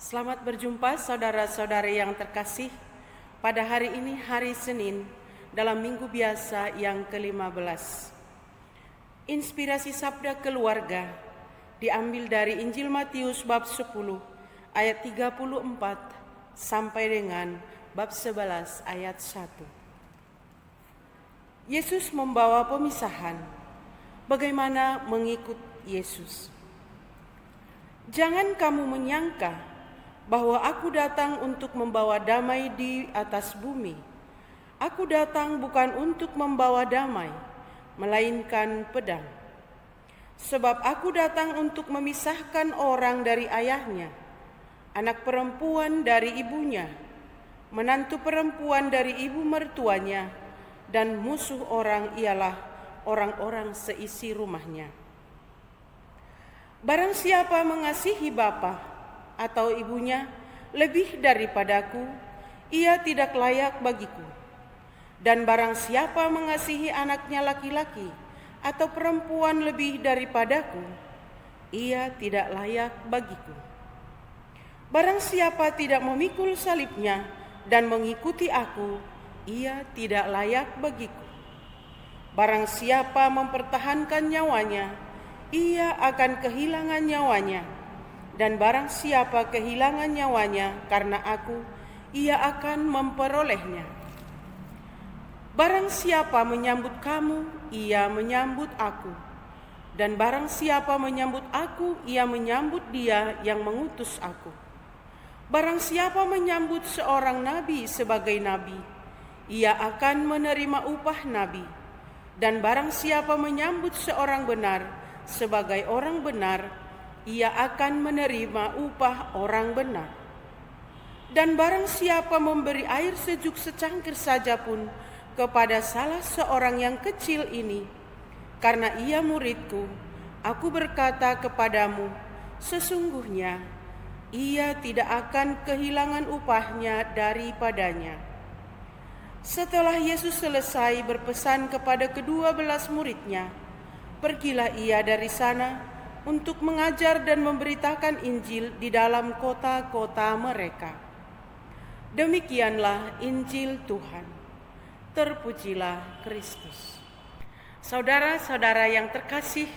Selamat berjumpa saudara-saudari yang terkasih pada hari ini, hari Senin, dalam minggu biasa yang ke-15. Inspirasi Sabda Keluarga diambil dari Injil Matius bab 10 ayat 34 sampai dengan bab 11 ayat 1. Yesus membawa pemisahan. Bagaimana mengikut Yesus? Jangan kamu menyangka bahwa aku datang untuk membawa damai di atas bumi. Aku datang bukan untuk membawa damai, melainkan pedang. Sebab aku datang untuk memisahkan orang dari ayahnya, anak perempuan dari ibunya, menantu perempuan dari ibu mertuanya, dan musuh orang ialah orang-orang seisi rumahnya. Barang siapa mengasihi bapa atau ibunya lebih daripadaku, ia tidak layak bagiku. Dan barang siapa mengasihi anaknya laki-laki atau perempuan lebih daripadaku, ia tidak layak bagiku. Barang siapa tidak memikul salibnya dan mengikuti aku, ia tidak layak bagiku. Barang siapa mempertahankan nyawanya, ia akan kehilangan nyawanya. Dan barang siapa kehilangan nyawanya karena aku, ia akan memperolehnya. Barang siapa menyambut kamu, ia menyambut aku. Dan barang siapa menyambut aku, ia menyambut dia yang mengutus aku. Barang siapa menyambut seorang nabi sebagai nabi, ia akan menerima upah nabi. Dan barang siapa menyambut seorang benar sebagai orang benar, ia akan menerima upah orang benar. Dan barang siapa memberi air sejuk secangkir saja pun kepada salah seorang yang kecil ini, karena ia muridku, aku berkata kepadamu, sesungguhnya ia tidak akan kehilangan upahnya daripadanya. Setelah Yesus selesai berpesan kepada ke-12 muridnya, pergilah ia dari sana untuk mengajar dan memberitakan Injil di dalam kota-kota mereka. Demikianlah Injil Tuhan. Terpujilah Kristus. Saudara-saudara yang terkasih,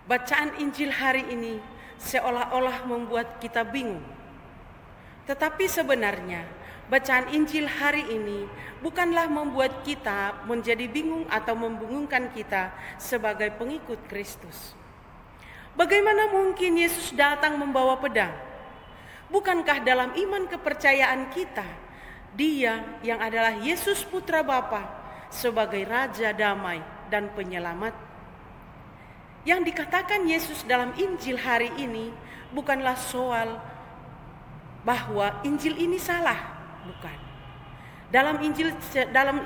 bacaan Injil hari ini seolah-olah membuat kita bingung. Tetapi sebenarnya bacaan Injil hari ini bukanlah membuat kita menjadi bingung atau membingungkan kita sebagai pengikut Kristus. Bagaimana mungkin Yesus datang membawa pedang? Bukankah dalam iman kepercayaan kita, Dia yang adalah Yesus Putra Bapa sebagai Raja Damai dan Penyelamat? Yang dikatakan Yesus dalam Injil hari ini bukanlah soal bahwa Injil ini salah, bukan. Dalam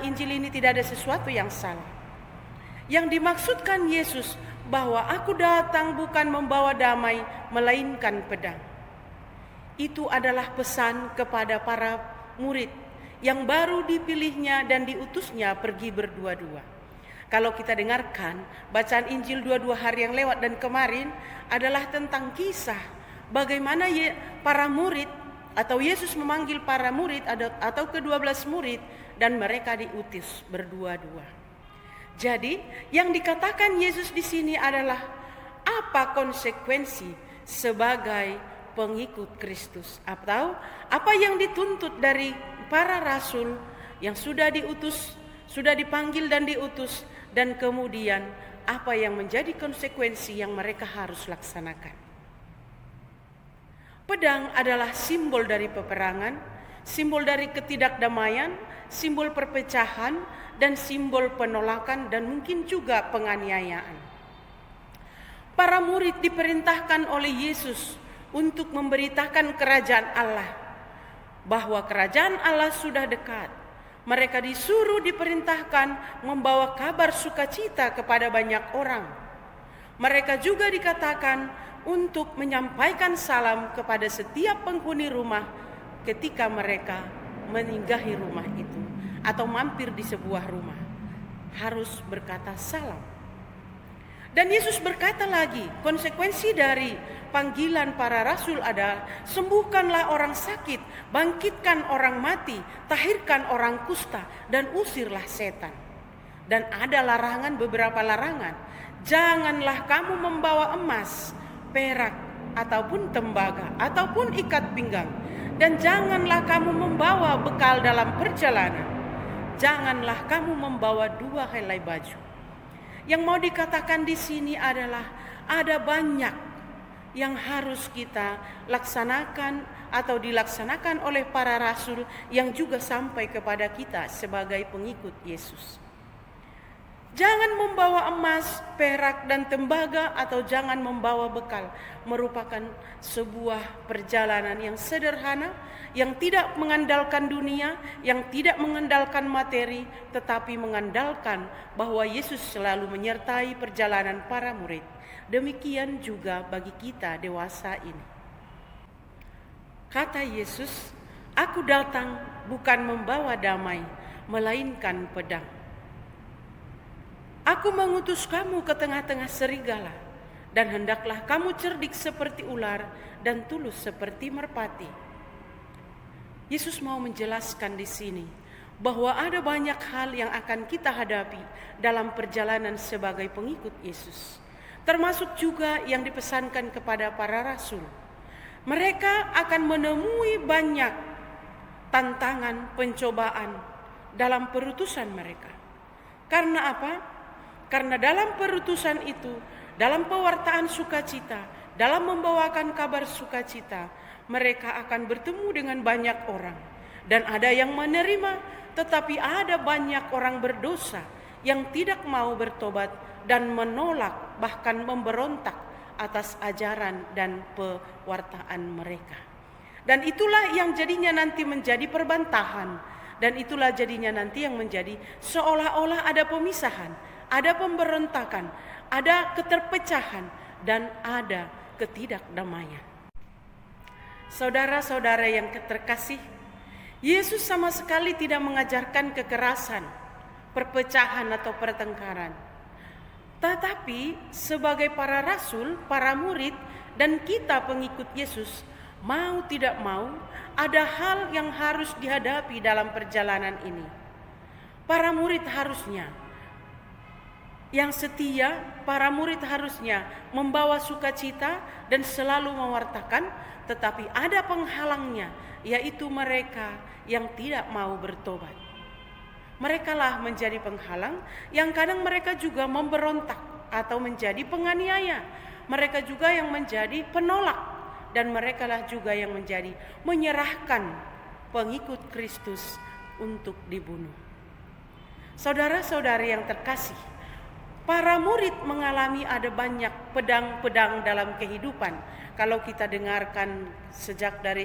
Injil ini tidak ada sesuatu yang salah. Yang dimaksudkan Yesus bahwa aku datang bukan membawa damai, melainkan pedang. Itu adalah pesan kepada para murid yang baru dipilihnya dan diutusnya pergi berdua-dua. Kalau kita dengarkan bacaan Injil 22 hari yang lewat dan kemarin adalah tentang kisah bagaimana para murid atau Yesus memanggil para murid atau ke-12 murid dan mereka diutus berdua-dua. Jadi, yang dikatakan Yesus di sini adalah apa konsekuensi sebagai pengikut Kristus, atau apa yang dituntut dari para rasul yang sudah diutus, sudah dipanggil dan diutus, dan kemudian apa yang menjadi konsekuensi yang mereka harus laksanakan. Pedang adalah simbol dari peperangan, simbol dari ketidakdamaian, simbol perpecahan, dan simbol penolakan dan mungkin juga penganiayaan. Para murid diperintahkan oleh Yesus untuk memberitakan kerajaan Allah, bahwa kerajaan Allah sudah dekat. Mereka diperintahkan membawa kabar sukacita kepada banyak orang. Mereka juga dikatakan untuk menyampaikan salam kepada setiap penghuni rumah ketika mereka meninggahi rumah itu atau mampir di sebuah rumah, harus berkata salam. Dan Yesus berkata lagi, konsekuensi dari panggilan para rasul adalah sembuhkanlah orang sakit, bangkitkan orang mati, tahirkan orang kusta, dan usirlah setan. Dan ada larangan, beberapa larangan. Janganlah kamu membawa emas, perak, ataupun tembaga, ataupun ikat pinggang. Dan janganlah kamu membawa bekal dalam perjalanan. Janganlah kamu membawa 2 helai baju. Yang mau dikatakan di sini adalah ada banyak yang harus kita laksanakan atau dilaksanakan oleh para rasul yang juga sampai kepada kita sebagai pengikut Yesus. Jangan membawa emas, perak, dan tembaga, atau jangan membawa bekal. Merupakan sebuah perjalanan yang sederhana, yang tidak mengandalkan dunia, yang tidak mengandalkan materi, tetapi mengandalkan bahwa Yesus selalu menyertai perjalanan para murid. Demikian juga bagi kita dewasa ini. Kata Yesus, "Aku datang bukan membawa damai, melainkan pedang. Aku mengutus kamu ke tengah-tengah serigala, dan hendaklah kamu cerdik seperti ular dan tulus seperti merpati." Yesus mau menjelaskan di sini bahwa ada banyak hal yang akan kita hadapi dalam perjalanan sebagai pengikut Yesus, termasuk juga yang dipesankan kepada para rasul. Mereka akan menemui banyak tantangan, pencobaan dalam perutusan mereka. Karena apa? Karena dalam perutusan itu, dalam pewartaan sukacita, dalam membawakan kabar sukacita, mereka akan bertemu dengan banyak orang. Dan ada yang menerima, tetapi ada banyak orang berdosa yang tidak mau bertobat dan menolak, bahkan memberontak atas ajaran dan pewartaan mereka. Dan itulah yang jadinya nanti menjadi perbantahan. Dan itulah jadinya nanti yang menjadi seolah-olah ada pemisahan, ada pemberontakan, ada keterpecahan, dan ada ketidakdamaian. Saudara-saudara yang terkasih, Yesus sama sekali tidak mengajarkan kekerasan, perpecahan atau pertengkaran. Tetapi sebagai para rasul, para murid, dan kita pengikut Yesus, mau tidak mau, ada hal yang harus dihadapi dalam perjalanan ini. Para murid harusnya yang setia, para murid harusnya membawa sukacita dan selalu mewartakan, tetapi ada penghalangnya, yaitu mereka yang tidak mau bertobat. Merekalah menjadi penghalang, yang kadang mereka juga memberontak atau menjadi penganiaya. Mereka juga yang menjadi penolak, dan merekalah juga yang menjadi menyerahkan pengikut Kristus untuk dibunuh. Saudara-saudari yang terkasih, para murid mengalami ada banyak pedang-pedang dalam kehidupan. Kalau kita dengarkan dari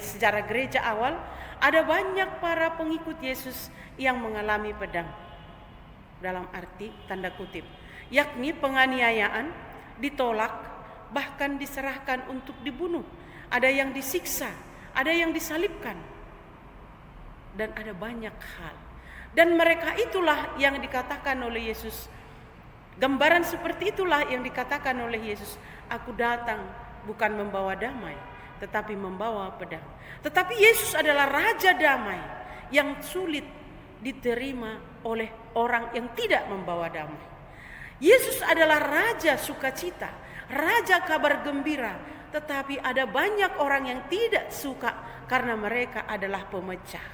sejarah gereja awal, ada banyak para pengikut Yesus yang mengalami pedang. Dalam arti tanda kutip, yakni penganiayaan, ditolak, bahkan diserahkan untuk dibunuh. Ada yang disiksa, ada yang disalibkan, dan ada banyak hal. Dan mereka itulah yang dikatakan oleh Yesus. Gambaran seperti itulah yang dikatakan oleh Yesus, "Aku datang bukan membawa damai, tetapi membawa pedang." Tetapi Yesus adalah Raja Damai yang sulit diterima oleh orang yang tidak membawa damai. Yesus adalah Raja Sukacita, Raja Kabar Gembira, tetapi ada banyak orang yang tidak suka karena mereka adalah pemecah,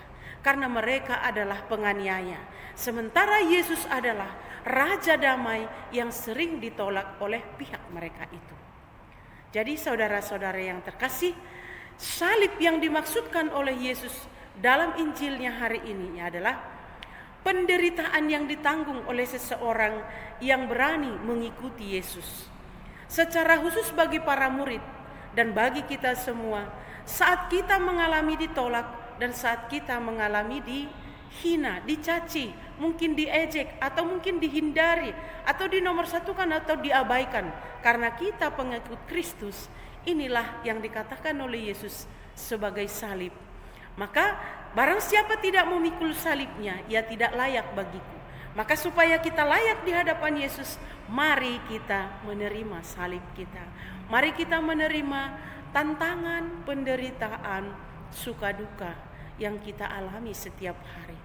karena mereka adalah penganiaya. Sementara Yesus adalah Raja Damai yang sering ditolak oleh pihak mereka itu. Jadi saudara-saudara yang terkasih, salib yang dimaksudkan oleh Yesus dalam Injilnya hari ini adalah penderitaan yang ditanggung oleh seseorang yang berani mengikuti Yesus. Secara khusus bagi para murid dan bagi kita semua, saat kita mengalami ditolak dan saat kita mengalami dihina, dicaci, mungkin diejek atau mungkin dihindari atau dinomorsatukan atau diabaikan karena kita pengikut Kristus, inilah yang dikatakan oleh Yesus sebagai salib. Maka barang siapa tidak memikul salibnya, ia tidak layak bagiku. Maka supaya kita layak di hadapan Yesus, mari kita menerima salib kita. Mari kita menerima tantangan, penderitaan, suka duka yang kita alami setiap hari.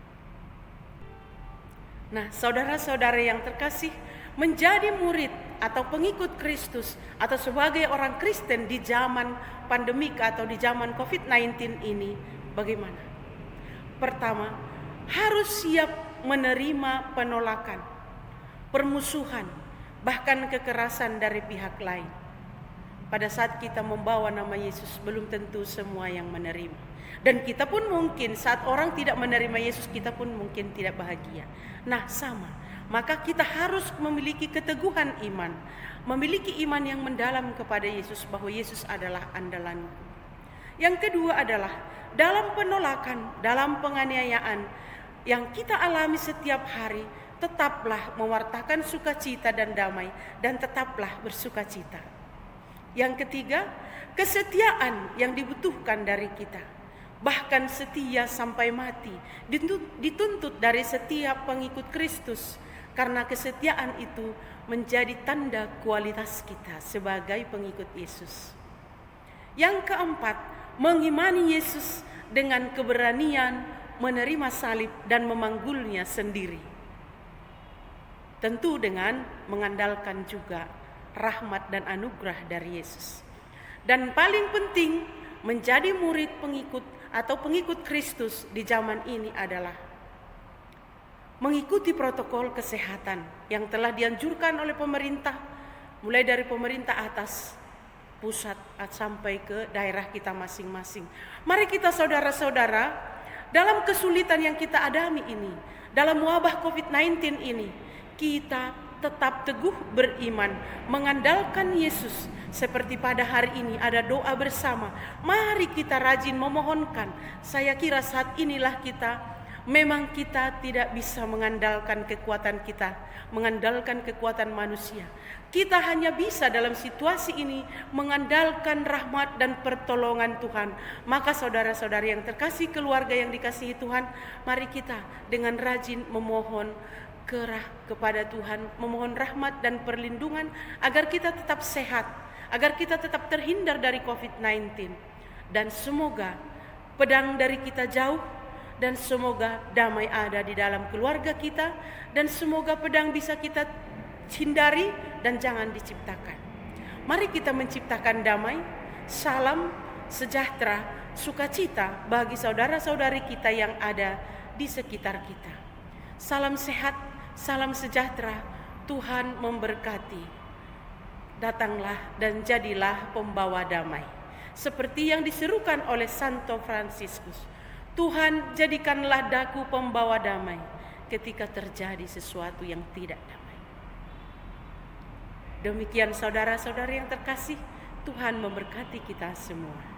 Nah, saudara-saudara yang terkasih, menjadi murid atau pengikut Kristus atau sebagai orang Kristen di zaman pandemik atau di zaman COVID-19 ini bagaimana? Pertama, harus siap menerima penolakan, permusuhan, bahkan kekerasan dari pihak lain. Pada saat kita membawa nama Yesus, belum tentu semua yang menerima. Dan kita pun mungkin saat orang tidak menerima Yesus, kita pun mungkin tidak bahagia. Nah, sama. Maka kita harus memiliki keteguhan iman, memiliki iman yang mendalam kepada Yesus, bahwa Yesus adalah andalanku. Yang kedua adalah dalam penolakan, dalam penganiayaan yang kita alami setiap hari, tetaplah mewartakan sukacita dan damai, dan tetaplah bersukacita. Yang ketiga, kesetiaan yang dibutuhkan dari kita, bahkan setia sampai mati, dituntut dari setiap pengikut Kristus. Karena kesetiaan itu menjadi tanda kualitas kita sebagai pengikut Yesus. Yang keempat, mengimani Yesus dengan keberanian menerima salib dan memanggulnya sendiri. Tentu dengan mengandalkan juga rahmat dan anugerah dari Yesus. Dan paling penting, menjadi murid pengikut atau pengikut Kristus di zaman ini adalah mengikuti protokol kesehatan yang telah dianjurkan oleh pemerintah, mulai dari pemerintah atas, pusat sampai ke daerah kita masing-masing. Mari kita saudara-saudara, dalam kesulitan yang kita alami ini, dalam wabah COVID-19 ini, kita tetap teguh beriman, mengandalkan Yesus. Seperti pada hari ini ada doa bersama, mari kita rajin memohonkan. Saya kira saat inilah memang kita tidak bisa mengandalkan kekuatan kita, mengandalkan kekuatan manusia. Kita hanya bisa dalam situasi ini mengandalkan rahmat dan pertolongan Tuhan. Maka saudara-saudari yang terkasih, keluarga yang dikasihi Tuhan, mari kita dengan rajin memohon kerah kepada Tuhan, memohon rahmat dan perlindungan agar kita tetap sehat, agar kita tetap terhindar dari COVID-19. Dan semoga pedang dari kita jauh, dan semoga damai ada di dalam keluarga kita, dan semoga pedang bisa kita hindari dan jangan diciptakan. Mari kita menciptakan damai, salam, sejahtera, sukacita bagi saudara-saudari kita yang ada di sekitar kita. Salam sehat, salam sejahtera, Tuhan memberkati. Datanglah dan jadilah pembawa damai, seperti yang diserukan oleh Santo Fransiskus. Tuhan, jadikanlah daku pembawa damai ketika terjadi sesuatu yang tidak damai. Demikian saudara-saudari yang terkasih, Tuhan memberkati kita semua.